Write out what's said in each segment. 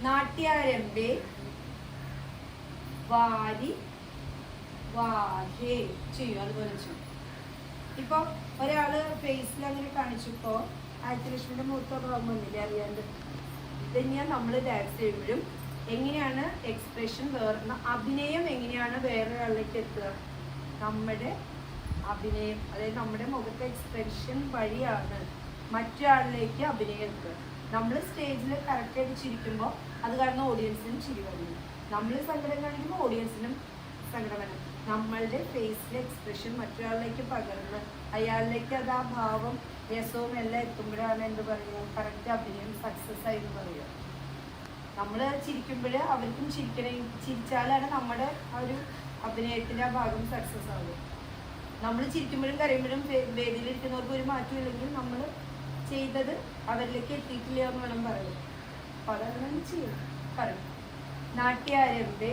നാട്യാരംഭേ വാരി വാഹേ ചെയ്യും. അതുപോലെ ചെയ്യും. ഇപ്പൊ ഒരാള് ഫേസിൽ അങ്ങനെ കാണിച്ചപ്പോ ആര്യലക്ഷ്മിയുടെ മുഖത്ത് ഭാവം വന്നില്ലേ അറിയാണ്ട്. ഇതന്നെയാണ് നമ്മൾ ഡാൻസ് ചെയ്യുമ്പോഴും എങ്ങനെയാണ് എക്സ്പ്രഷൻ വേറെ അഭിനയം എങ്ങനെയാണ് വേറൊരാളിലേക്ക് എത്തുക. നമ്മുടെ അഭിനയം, അതായത് നമ്മുടെ മുഖത്തെ എക്സ്പ്രഷൻ വഴിയാണ് മറ്റൊരാളിലേക്ക് അഭിനയം എത്തുക. നമ്മൾ സ്റ്റേജിൽ കറക്റ്റായിട്ട് ചിരിക്കുമ്പോൾ അത് കാരണം ഓഡിയൻസിനും ചിരി വരുന്നു. നമ്മൾ സങ്കടം കാണിക്കുമ്പോൾ ഓഡിയൻസിനും സങ്കടം വരും. നമ്മളുടെ ഫേസിലെ എക്സ്പ്രഷൻ മറ്റൊരാളിലേക്ക് പകർന്ന് അയാളിലേക്ക് അത് ആ ഭാവം രസവും എല്ലാം എത്തുമ്പോഴാണ് എന്ത് പറയുക, കറക്റ്റ് അഭിനയം സക്സസ് ആയി എന്ന് പറയുക. നമ്മൾ ചിരിക്കുമ്പോൾ അവർക്കും ചിരിച്ചാലാണ് നമ്മുടെ ആ ഒരു അഭിനയത്തിൻ്റെ ആ ഭാഗം സക്സസ് ആവുക. നമ്മൾ ചിരിക്കുമ്പോഴും കരയുമ്പോഴും വേദിയിലിരിക്കുന്നവർക്ക് ഒരു മാറ്റം ഇല്ലെങ്കിൽ നമ്മൾ ചെയ്തത് അവരിലേക്ക് എത്തിയിട്ടില്ല എന്ന് വേണം പറയാം. അപ്പം അതങ്ങനെ ചെയ്യും. പറയും നാട്യാരംഭേ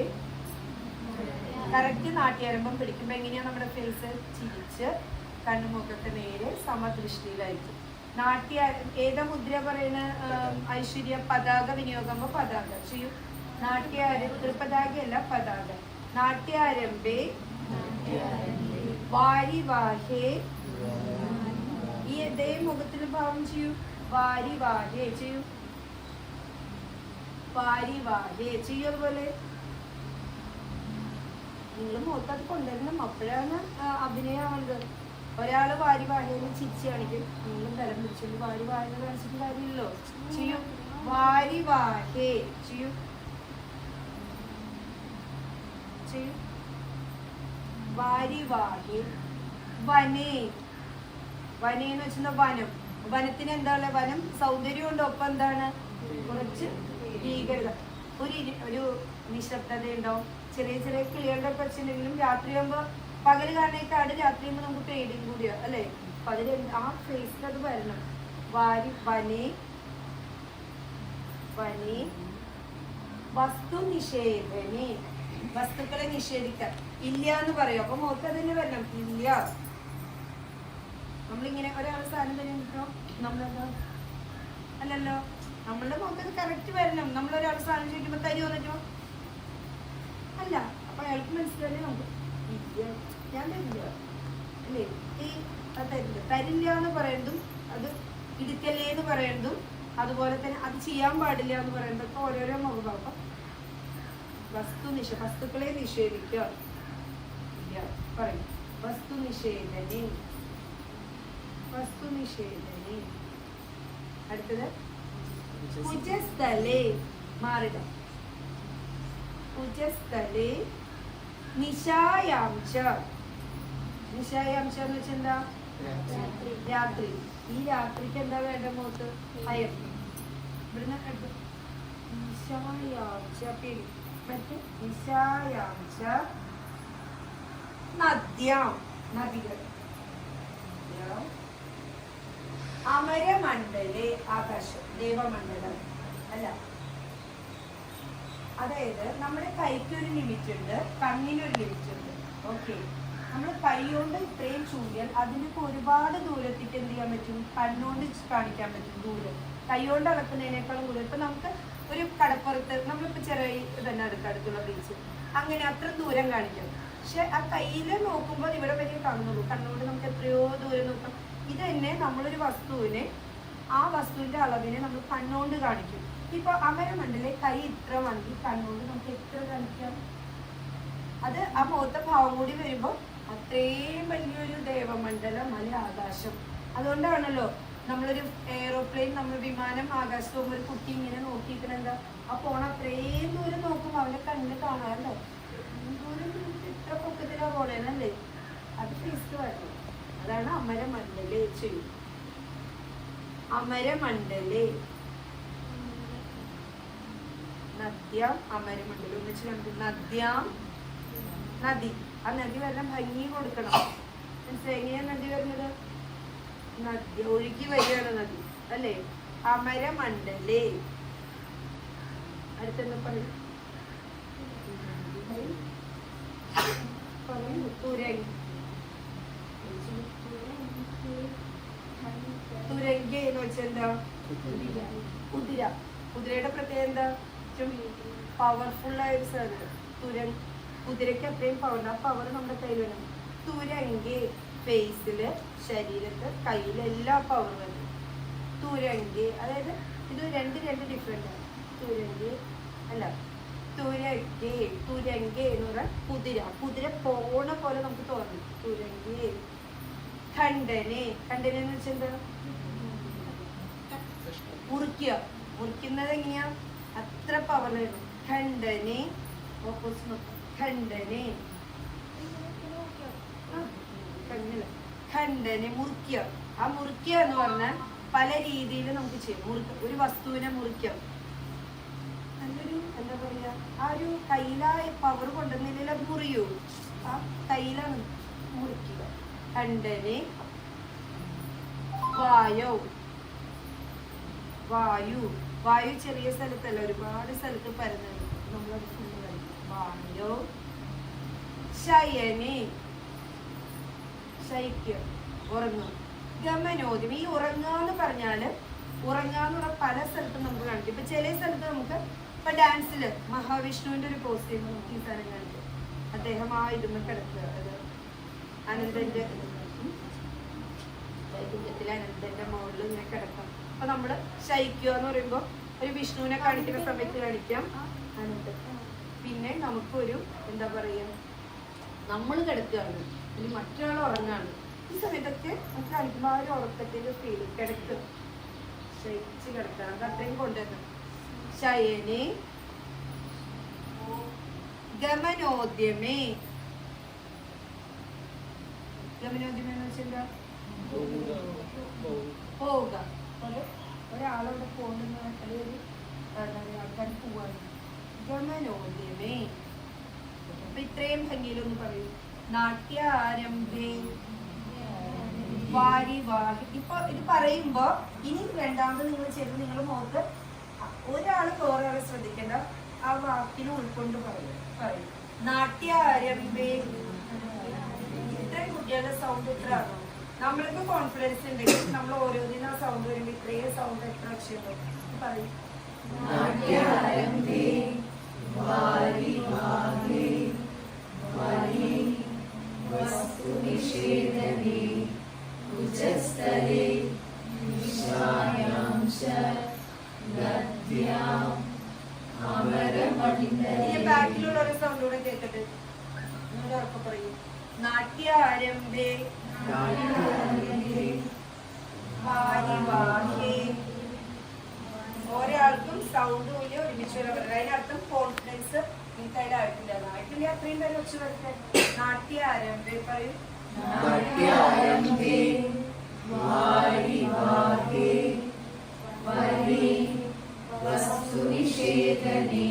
കറക്റ്റ് നാട്യാരംഭം പിടിക്കുമ്പോൾ എങ്ങനെയാണ് നമ്മുടെ ഫേസ് ചിരിച്ച് കണ്ണുമുഖത്തെ നേരെ സമദൃഷ്ടിയിലായിരിക്കും. ഏതാ മുദ്ര പറയുന്ന ഐശ്വര്യ? പതാക വിനിയോഗം. പതാക ചെയ്യും. ത്രിപതാകയല്ല, പതാക. നാട്യാരംഭേ വാരി വാഹേ. ഈ ഇതേ മുഖത്തിന് ഭാവം ചെയ്യൂ. വാരി വാഹേ ചെയ്യൂ. വാരി വാഹേ ചെയ്യൂ. അതുപോലെ നിങ്ങൾ മുഖത്തത് കൊണ്ടുവരണം. അപ്പോഴാണ് അഭിനയമാണത്. ഒരാള് വാരി വാഹേന്ന് ചിരിച്ച് കാണിക്കും, നിങ്ങളും ബലം പിടിച്ചുകൊണ്ട് വാരി വാഹേന്ന് കാണിച്ചിട്ട് കാര്യമില്ലല്ലോ. ചെയ്യും. വാരി വാഹേ ചെയ്യും. ചെയ്യും. വാരി വാഹേ. വനേ. വനേന്ന് വെച്ചാൽ വനം. വനത്തിന് എന്താണ്? വനം സൗന്ദര്യം കൊണ്ട് ഒപ്പം എന്താണ്? കുറച്ച് ഭീകരത, ഒരു നിശബ്ദത ഉണ്ടാവും. ചെറിയ ചെറിയ കിളികളുടെ പ്രശ്നമെങ്കിലും രാത്രിയാകുമ്പോൾ പകല് കാണേക്കാട് രാത്രിയാകുമ്പോൾ നമുക്ക് പേടിയും കൂടിയോ അല്ലേ? അപ്പൊ അതിൽ ആ ഫേസിൽ അത് വരണം. വാരി വനേ വനേ വസ്തു നിഷേധനേ. വസ്തുക്കളെ നിഷേധിക്കാം. ഇല്ല എന്ന് പറയും. അപ്പൊ മുഖത്ത് തന്നെ വരണം. ഇല്ല. നമ്മളിങ്ങനെ ഒരാൾ സാധനം തന്നെ കിട്ടോ നമ്മളെന്താ അല്ലല്ലോ. നമ്മളുടെ മുഖത്ത് കറക്റ്റ് വരണം. നമ്മളൊരാൾ സാധനം ചോദിക്കുമ്പോൾ തരുമോ എന്നിട്ടോ അല്ല. അപ്പൊ അയാൾക്ക് മനസ്സിലായി നമുക്ക് ഇല്ല, ഞാൻ തരില്ല അല്ലേ. ഈ തരില്ല എന്ന് പറയുന്നതും അത് ഇടുക്കല്ലേ എന്ന് പറയുന്നതും അതുപോലെ തന്നെ അത് ചെയ്യാൻ പാടില്ല എന്ന് പറയുന്നതൊക്കെ ഓരോരോ മുഖഭാവം. വസ്തുക്കളെ നിഷേധിക്കുക. പറയും വസ്തു നിഷേധനെ. വസ്തു നിഷേധനെ. അടുത്തത് കുജസ്ഥലേ. മാറിട. കുജസ്ഥലേ നിശായാംശ. നിശായാംശ എന്ന് വെച്ചാൽ എന്താ? രാത്രി. ഈ രാത്രിക്ക് എന്താ വേണ്ട മുഖത്ത്? ഭയം. ഇവിടുന്ന് നിശായാംശ പേര്. മറ്റേ നിശായാംശ നദ്യാം. നദികൾ. അമരമണ്ഡലേ. ആകാശം. ദേവമണ്ഡലം അല്ല. അതായത് നമ്മുടെ കൈക്കൊരു ലിമിറ്റ് ഉണ്ട്, കണ്ണിനൊരു ലിമിറ്റ് ഉണ്ട്. ഓക്കെ. നമ്മൾ കൈ കൊണ്ട് ഇത്രയും ചൂണ്ടിയാൽ അതിനൊക്കെ ഒരുപാട് ദൂരത്തേക്ക് എന്ത് ചെയ്യാൻ പറ്റും? കണ്ണുകൊണ്ട് കാണിക്കാൻ പറ്റും ദൂരം. കൈ കൊണ്ട് അളക്കുന്നതിനേക്കാളും ദൂരം. ഇപ്പൊ നമുക്ക് ഒരു കടപ്പുറത്ത് നമ്മളിപ്പോ ചെറിയ തന്നെ അടുത്തുള്ള ബീച്ച്, അങ്ങനെ അത്ര ദൂരം കാണിക്കാം. പക്ഷെ ആ കയ്യിൽ നോക്കുമ്പോൾ ഇവിടെ വരെ കാണുന്നുള്ളൂ. കണ്ണുകൊണ്ട് നമുക്ക് എത്രയോ ദൂരം നോക്കാം. ഇത് തന്നെ നമ്മളൊരു വസ്തുവിനെ, ആ വസ്തുവിന്റെ അളവിനെ നമ്മൾ കണ്ണുകൊണ്ട് കാണിക്കും. ഇപ്പൊ അമരമണ്ഡലെ കൈ ഇത്ര വണ്ടി കണ്ണുകൊണ്ട് നമുക്ക് എത്ര കാണിക്കാം? അത് ആ മുഖത്തെ ഭാവം കൂടി വരുമ്പോൾ അത്രയും വലിയൊരു ദേവമണ്ഡലം അല്ലെ ആകാശം. അതുകൊണ്ടാണല്ലോ നമ്മളൊരു എയറോപ്ലെയിൻ, നമ്മൾ വിമാനം ആകാശത്ത് പോകുമ്പോൾ ഒരു കുട്ടി ഇങ്ങനെ നോക്കിയിരിക്കണ എന്താ? ആ പോണ അത്രയും ദൂരം നോക്കുമ്പോൾ അവന്റെ കണ്ണിന് കാണാറുണ്ടോ? ദൂരം ഇത്ര പൊക്കത്തിലാ പോണേന്നല്ലേ? അത് ഫേസ് വരണം. അതാണ് അമരമണ്ഡലെ ചെയ്യും. അമരമണ്ഡലെ നദ്യാം അമരമണ്ഡലം എന്ന് വെച്ചാൽ നദ്യാം നദി. ആ നദി വരണം, ഭംഗി കൊടുക്കണം. മനസ്സിലായി? എങ്ങനെയാണ് നദി വരുന്നത്? നദി ഒഴുകി വരികയാണ് നദി അല്ലേ? അമരമണ്ഡലേ. അടുത്തെന്താ പറയും? തുരങ്കി. തുരങ്കി എന്ന് വെച്ചാൽ എന്താ? കുതിര. കുതിരയുടെ പ്രത്യേകത എന്താ? ഏറ്റവും പവർഫുൾ ആയ ഒരു സാധനം. കുതിരയ്ക്ക് അത്രയും പവർ, ആ പവർ നമ്മുടെ കയ്യിൽ വേണം. തുരങ്കി ഫേസില്, ശരീരത്ത്, കയ്യിലെല്ലാം പവർ വരും. തുരങ്കി അതായത് ഇത് രണ്ട് ഡിഫറെന്റ് ആണ്. തുരങ്കി അല്ല, തുരങ്കി എന്ന് പറഞ്ഞാൽ കുതിര പോണ പോലെ നമുക്ക് തോന്നും. തുരങ്കി. ഖണ്ഡനെ എന്ന് വെച്ചാൽ എന്താ? മുറിക്കുന്നത് എങ്ങനെയാ? അത്ര പവർ വരും. ഖണ്ഡനെ ഓപ്പോസിറ്റ്. ഖണ്ഡനെ മുറിക്കുക. ആ മുറിക്കുക എന്ന് പറഞ്ഞാൽ പല രീതിയിൽ നമുക്ക് ചെയ്യും. ഒരു വസ്തുവിനെ മുറിക്കാം. നല്ലൊരു എന്താ പറയാ, ആ ഒരു കയ്യിലായ പവർ കൊണ്ടുവന്നില്ല മുറിയൂ. ആ കയ്യിലാണ് മുറിക്കുക. ഖണ്ഡനെ. വായു ചെറിയ സ്ഥലത്തല്ല, ഒരുപാട് സ്ഥലത്ത് പരന്നത്. നമ്മളത് ഫുള്ള് കഴിക്കും. വായു. ശയനെ ശയിക്കുക, ഉറങ്ങുക. ഗമനോദ്യം. ഈ ഉറങ്ങാന്ന് പറഞ്ഞാല് ഉറങ്ങാന്നുള്ള പല സ്ഥലത്തും നമുക്ക് കാണിക്കും. ഇപ്പൊ ചില സ്ഥലത്ത് നമുക്ക് ഇപ്പൊ ഡാൻസില് മഹാവിഷ്ണുവിന്റെ ഒരു പോസ്റ്റ് നമുക്ക് ഈ സ്ഥലം കാണിക്കും. അദ്ദേഹം ആ ഇതുമ്മ കിടക്കുക. അത് അനന്തന്റെ വൈകുണ്ഠത്തിലെ അനന്തന്റെ മുകളിൽ ഇങ്ങനെ കിടക്കാം. അപ്പൊ നമ്മള് ശയിക്കുക എന്ന് പറയുമ്പോ ഒരു വിഷ്ണുവിനെ കാണിക്കുന്ന സമയത്ത് കാണിക്കാം അനന്തൻ. പിന്നെ നമുക്കൊരു എന്താ പറയാ, നമ്മൾ കിടക്കുകയാണ്, ഇനി മറ്റൊരാൾ ഉറങ്ങാണ്. ഈ സമയത്തൊക്കെ നമുക്ക് കാണിക്കുമ്പോൾ ആ ഒരു ഉറക്കത്തിന്റെ ഫീൽ, കിടക്കും, ശയിച്ച് കിടക്കണം. അത് അത്രയും കൊണ്ടുവരണം. ശയനെ. ഗമനോദ്യമേ. ഗമനോദ്യമേ എന്ന് വെച്ചാൽ എന്താ? പോവുക. ഒരാളോട് പോകുന്ന അല്ലെങ്കിൽ ആൾക്കാർ പോവാണ്. ഗമനോദ്യമേ. അപ്പൊ ഇത്രയും ഭംഗിയിലൊന്ന് പറയൂ. നാട്യാരംഭേ വാരിവാഹി. ഇപ്പൊ ഇത് പറയുമ്പോ ഇനി രണ്ടാമത് നിങ്ങൾ ചെയ്ത് നിങ്ങൾ മോക്ക് ഒരാള് വേറൊരാളെ ശ്രദ്ധിക്കേണ്ട, ആ വാക്കിനെ ഉൾക്കൊണ്ട് പറയും. നാട്യാരംഭേ. ഇത്രയും കുട്ടികളുടെ സൗണ്ട് എത്ര ആണോ? നമ്മൾക്ക് കോൺഫിഡൻസ് ഉണ്ടെങ്കിൽ നമ്മൾ ഓരോന്നിനും ആ സൗണ്ട് വരുമ്പോ ഇത്രയും സൗണ്ട് എത്ര അക്ഷരം പറയും. നാട്യാരംഭേ വാരിവാഹി വസ്തുനിഷേധനേ ഉച്ചസ്ഥലേ നിശായാം ച നദ്യാം അമരമണ്ഡലേ. ഈ ബാക്കിലുള്ള ഒരു സൗണ്ട് കൂടെ കേൾക്കട്ടെ. നിങ്ങൾ ഉറക്കെ പറയൂ. നാട്യാരംഭേ വാരിവാഹി. ഒരാൾക്കും സൗണ്ട് പോലെ ഒരുമിച്ച് വരാൻ പറ്റില്ല. അതിനർത്ഥം കോൺഫിഡൻസ് നിങ്ങൾക്ക് അതിലായിട്ടില്ല. ആയിട്ടില്ല അത്രയും പേര് വെച്ച് വരട്ടെ. നാട്യാരംഭേ പറയൂ. നാട്യാരംഭേ വാരിവാഹി വസ്തുനിഷേധനേ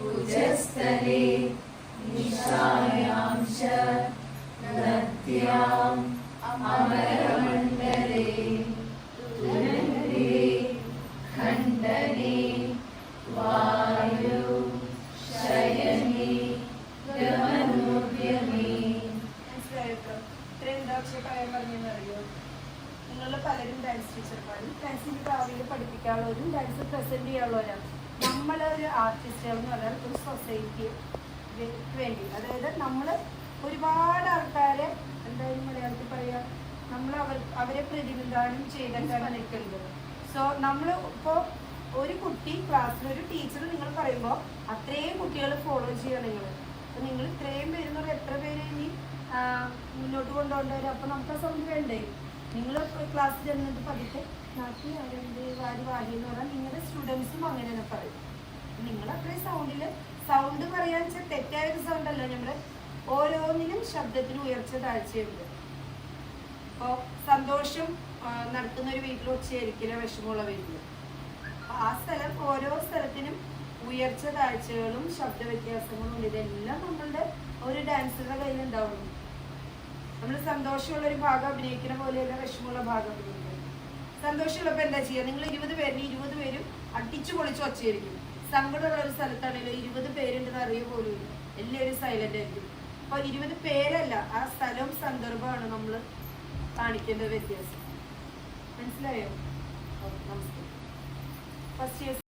ഉച്ചസ്ഥലേ നിശായാം ച നദ്യാം അമരമണ്ഡലേ തുരങ്കേ ഖണ്ഡനേ വായു ശയനേ ഗമനോദ്യമേ. മനസ്സിലായോ? ഇത്രയും എന്താക്ഷരം പറയാൻ പറഞ്ഞെന്നറിയോ? നിങ്ങളിൽ പലരും ഡാൻസ് ടീച്ചർമാരും ഡാൻസിന്റെ ഭാവിയിൽ പഠിപ്പിക്കാനുള്ളവരും ഡാൻസ് പ്രസന്റ് ചെയ്യാനുള്ളവരാണ്. നമ്മളൊരു ആർട്ടിസ്റ്റുകൾ എന്ന് പറഞ്ഞാൽ ഒരു സൊസൈറ്റിക്ക് വേണ്ടി, അതായത് നമ്മൾ ഒരുപാട് ആൾക്കാരെ എന്തായാലും മലയാളത്തിൽ പറയാം, നമ്മൾ അവരെ പ്രതിനിധാനം ചെയ്തിട്ടാണ് നിൽക്കുന്നത്. സോ നമ്മൾ ഇപ്പോൾ ഒരു കുട്ടി ക്ലാസ്സിൽ ഒരു ടീച്ചർ നിങ്ങൾ പറയുമ്പോൾ അത്രയും കുട്ടികൾ ഫോളോ ചെയ്യുക. അപ്പോൾ നിങ്ങൾ ഇത്രയും പേരെന്ന് പറഞ്ഞാൽ എത്ര പേര് ഇനി മുന്നോട്ട് കൊണ്ടുപോകേണ്ടവരും. അപ്പോൾ നമുക്ക് ആ സൗണ്ട് വേണ്ടേ? നിങ്ങൾ ക്ലാസ്സിൽ ചെന്നിട്ട് പതുക്കെ നാട്ടി ആരെന്ത് വാരി എന്ന് പറഞ്ഞാൽ നിങ്ങളുടെ സ്റ്റുഡൻസും അങ്ങനെ തന്നെ പറയും. നിങ്ങൾ അത്രയും സൗണ്ട് പറയാൻ വെച്ചാൽ തെറ്റായൊരു സൗണ്ട് അല്ല. നമ്മൾ ഓരോന്നിനും ശബ്ദത്തിന് ഉയർച്ച താഴ്ചയുണ്ട്. ഇപ്പോൾ സന്തോഷം നടക്കുന്ന ഒരു വീട്ടിൽ ഒച്ചയായിരിക്കില്ല വിഷമമുള്ള വീട്ടിൽ. ആ സ്ഥലം ഓരോ സ്ഥലത്തിനും ഉയർച്ച താഴ്ചകളും ശബ്ദ വ്യത്യാസങ്ങളും ഉണ്ട്. ഇതെല്ലാം നമ്മളുടെ ഒരു ഡാൻസറുടെ കയ്യിൽ ഉണ്ടാവുന്നു. നമ്മൾ സന്തോഷമുള്ള ഒരു ഭാഗം അഭിനയിക്കുന്ന പോലെയല്ല വിഷമമുള്ള ഭാഗം അഭിനയിക്കുന്നത്. സന്തോഷമുള്ളപ്പോൾ എന്താ ചെയ്യുക? നിങ്ങൾ 20 പേരിന് 20 പേരും അടിച്ചു പൊളിച്ച് ഒച്ചയായിരിക്കും. സങ്കടമുള്ള ഒരു സ്ഥലത്താണെങ്കിലും 20 പേരുണ്ടെന്ന് അറിയ പോലും ഇല്ല, എല്ലാവരും സൈലന്റ് ആയിരിക്കും. അപ്പോൾ 20 പേരല്ല, ആ സ്ഥലവും സന്ദർഭമാണ് നമ്മൾ കാണിക്കേണ്ട വ്യത്യാസം. മനസ്സിലായോ? നമസ്കാരം. First year